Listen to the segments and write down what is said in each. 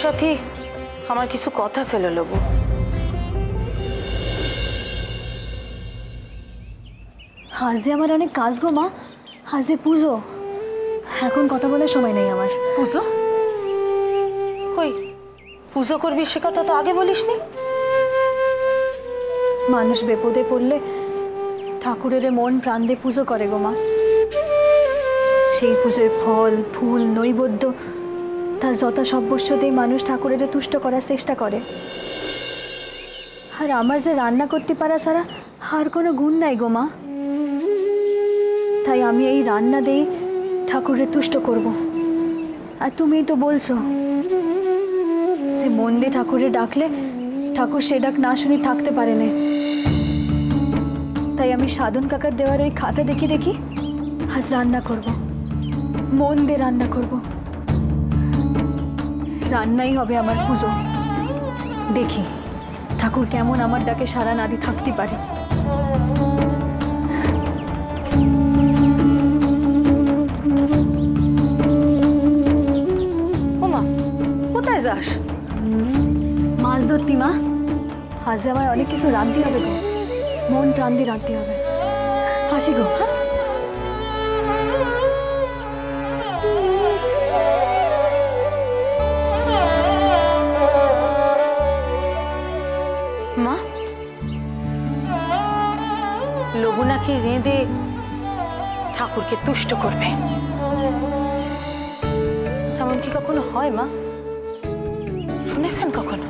সাথে আমার কিছু কথা ছিল লবু। আজ যে আমার অনেক কাজ গো মা, আজ যে পুজো, এখন কথা বলার সময় নেই আমার। পুজো? কই পুজো করবি সে কথা তো আগে বলিসনি। মানুষ বিপদে পড়লে ঠাকুরের মন প্রাণ দিয়ে পুজো করে গো মা। সেই পুজোয় ফল ফুল নৈবেদ্য তার যথাসর্বস্ব দিয়ে মানুষ ঠাকুরের তুষ্ট করার চেষ্টা করে। আর আমার যে রান্না করতে পারা ছাড়া আর কোনো গুণ নাই গো মা। তাই আমি এই রান্না দিয়ে ঠাকুরের তুষ্ট করব। আর তুমিই তো বলছো যে মন দিয়ে ঠাকুরের ডাকলে ঠাকুর সে ডাক না শুনি থাকতে পারে না। তাই আমি সাধন কাকার দেওয়ার ওই খাতা দেখি দেখি আজ রান্না করব, মন দিয়ে রান্না করব। রান্নাই হবে আমার পুজো। দেখি ঠাকুর কেমন আমার ডাকে সারা না দিয়ে থাকতে পারে। ওমা কোথায় যাস? মাছ ধরতি মা, আজ আমার অনেক কিছু রাঁধতে হবে গো, মন প্রাণ দিয়ে রাঁধতে হবে। হাসি গো। হ্যাঁ মা, লবু নাকি রেঁধে ঠাকুরকে তুষ্ট করবে, এমন কি কখনো হয় মা? শুনেছেন কখনো?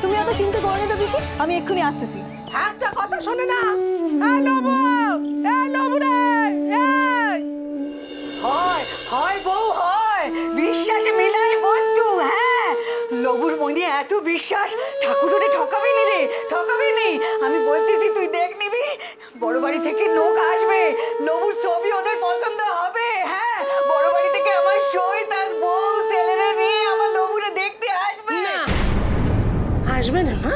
তুমি এত চিন্তা করো না তো বেশি, আমি এক্ষুনি আসতেছি। একটা কথা শোনে না, হয় বউ হয়, বিশ্বাসে মিলাই বস্তু। হ্যাঁ লবুর মনে এত বিশ্বাস, ঠাকুর ওরে ঠকাবি নি রে, ঠকাবি নি। আমি বলতেছি তুই দেখ নিবি, বড় বাড়ি থেকে লোক আসবে, লবুর ছবি ওদের পছন্দ হবে। হ্যাঁ বড় বাড়ি থেকে আমার সই তার বউ ছেলেরে নিয়ে আমার লবুরে দেখতে আসবে। আসবে না মা,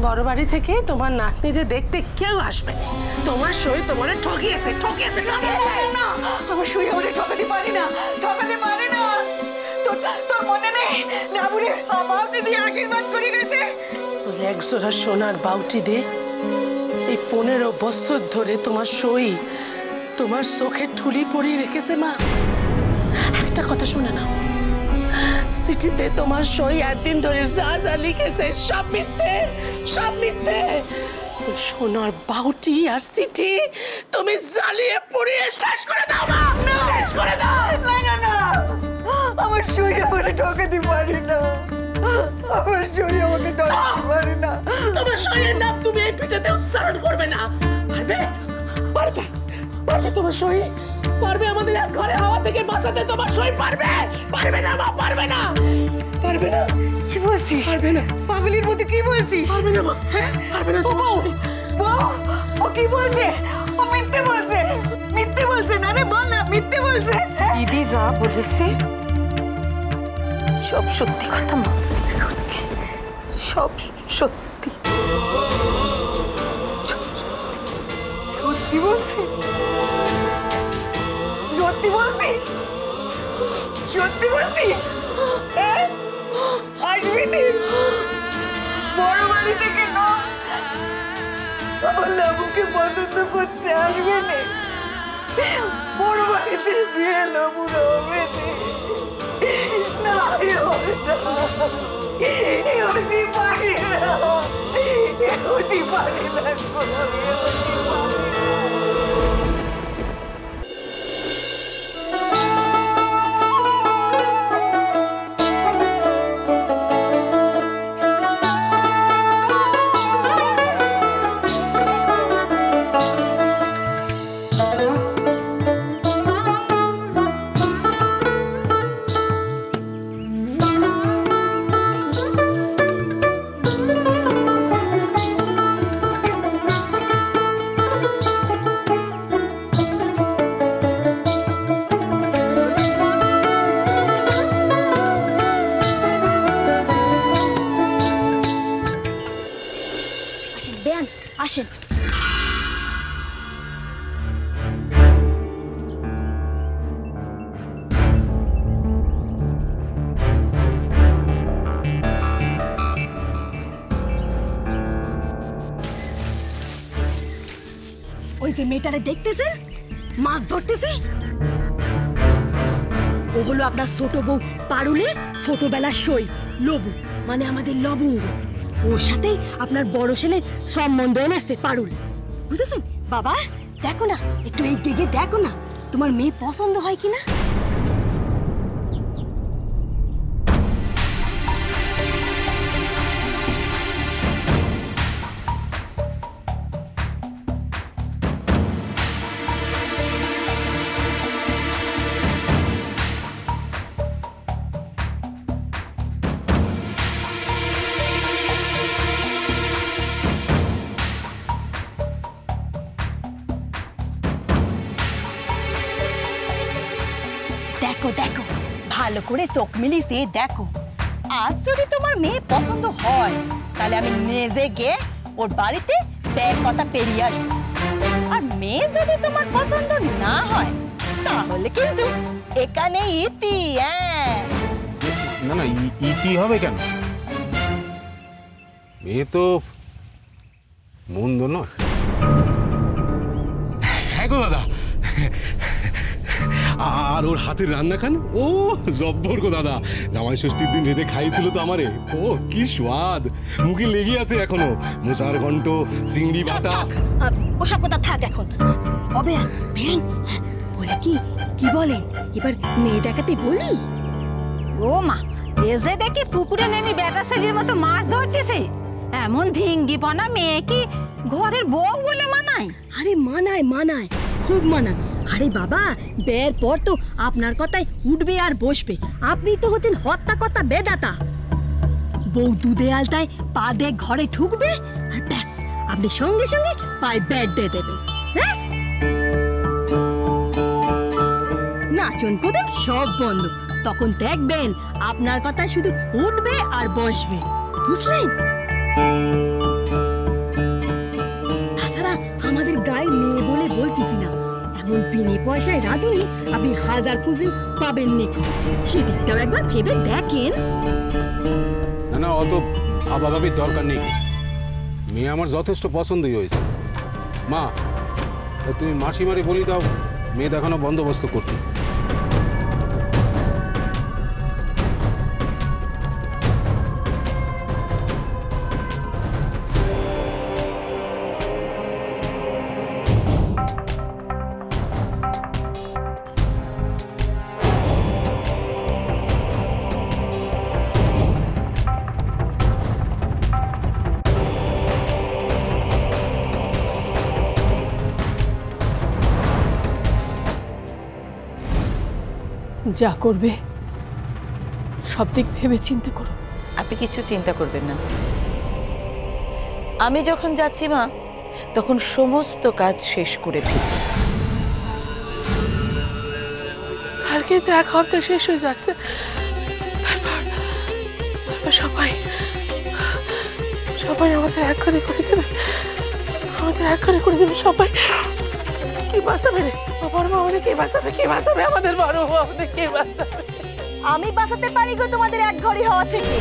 বড় বাড়ি থেকে তোমার নাতনিরে দেখতে কেউ আসবে না। তোমার সই তোমার ঠকিয়েছে ঠকিয়েছে ঠকিয়েছে। না আমার সই ওরে ঠকাতে পারি না, ঠকাতে পারে না। তোর মনে নেই নাবুরে বাউটি দিয়ে আশীর্বাদ করে গেছে? ওই একজোড়া সোনার বাউটি দে এই 15 বছর ধরে তোমার সই তোমার চোখে ঠুলি পরিয়ে রেখেছে মা। একটা কথা শুনে না, চিঠিতে তোমার সই একদিন ধরে যা যা লিখেছে সব মিথ্যে, সব মিথ্যে। সোনার বাউটি আর চিঠি তুমি জ্বালিয়ে পুড়িয়ে শেষ করে দাও মা, শেষ করে দাও। না না না, আমার সই আমাকে ঠকাতে পারে না, আমার সই আমাকে ঠকাতে পারে না। তোমার সইয়ের নাম তুমি এই পিঠেতে উচ্চারণ করবে না। পারবে পারবে পারবে তোমার সই পারবে? আমাদের এক ঘরে হাওয়া থেকে বাঁচাতে তোমার সই পারবে? পারবে না মা, পারবে না, পারবে না। কি বলছিস? পারবে না, পাগলের মতো কি বলছিস? পারবে না মা, পারবে না তোমার সই। ও কি বলছে? ও মিথ্যে বলছে, মিথ্যে বলছে না রে, বল না মিথ্যে বলছে। দিদি যা বলেছে সব সত্যি কথা মা, সত্যি, সব সত্যি, সত্যি বলছি, সত্যি বলছি, সত্যি বলছি। আসবি নি বড় বাড়ি থেকে না, আমার লাবুকে পছন্দ করতে আসবে না, বড় বাড়িতে বিয়ে লাবুর হবে না, হবে না, হতে পারে না, হতে পারে না, কোনো হতে পারে না। আসেন। ওই যে মেয়েটারে দেখতেছেন মাছ ধরতেছে, ও হলো আপনার ছোট বউ পারুলের ছোটবেলার সই লবু, মানে আমাদের লবঙ্গ। ওর সাথেই আপনার বড় ছেলের সম্বন্ধ এনেছে পারুল, বুঝেছেন? বাবা দেখো না, একটু এই গেগে দেখো না তোমার মেয়ে পছন্দ হয় কিনা। দেখো দেখো ভালো করে চোখ মিলিয়ে দেখো, আজ যদি তোমার মেয়ে পছন্দ হয় তাহলে আমি নিজে গিয়ে ওর বাড়িতে ব্যাগ কথা পেরিয়ে আসবো, আর মেয়ে যদি তোমার পছন্দ না হয় তাহলে কিন্তু এখানে ইতি। না না, ইতি হবে কেন? মেয়ে তো মন্দ নয়। হ্যাঁ গো দাদা, আর ওর হাতের রান্না খান ও জব্বর গো দাদা। জামাই ষষ্ঠীর দিন রেঁধে খাইছিল তো আমারে, ও কি স্বাদ, মুখে লেগে আছে এখনো। মোচার ঘন্ট, চিংড়ি বাটা। ওসব কথা থাক এখন। হবে বলে কি কি বলেন, এবার মেয়ে দেখাতে বলি। ও মা, এসে দেখি পুকুরে নেমে বেটা ছেলের মতো মাছ ধরতেছে, এমন ধিঙ্গিপনা মেয়ে কি ঘরের বউ বলে মানায়? আরে মানায় মানায়, খুব মানায়। আরে বাবা, বিয়ের পর তো আপনার কথাই উঠবে আর বসবে। আপনি তো হচ্ছেন হত্যা কথা বেদাতা। বউ দুধে আলতায় পা দিয়ে ঘরে ঢুকবে আর ব্যাস, আপনি সঙ্গে সঙ্গে পায়ে ব্যাট দিয়ে দেবেন, ব্যাস। নাচন কোদেন সব বন্ধ, তখন দেখবেন আপনার কথা শুধু উঠবে আর বসবে, বুঝলেন? তাছাড়া আমাদের গায়ের মেয়ে বলে বলতেছি না, এমন বিনে পয়সায় রাঁধুনি আপনি হাজার খুঁজলেও পাবেন নি। সেদিকটাও একবার ভেবে দেখেন। না না, অত ভাবাভাবির দরকার নেই। মেয়ে আমার যথেষ্ট পছন্দই হয়েছে। মা, তুমি মাসিমারে বলি দাও মেয়ে দেখানো বন্দোবস্ত করতে। যা করবে সব দিক ভেবে চিন্তা করো। আপনি কিছু চিন্তা করবেন না, আমি যখন যাচ্ছি মা তখন সমস্ত কাজ শেষ করে ফিরব। কালকে তো এক হপ্তাহ শেষ হয়ে যাচ্ছে, তারপর সবাই আমাদের এক করে দেবে, সবাই। কি বাঁচাবে রে বড় মা, আমাদের কে বাঁচাবে আমাদের বড় মা, আমাদের কে বাঁচাবে? আমি বাঁচাতে পারি গো তোমাদের এক ঘরে হওয়া থেকে।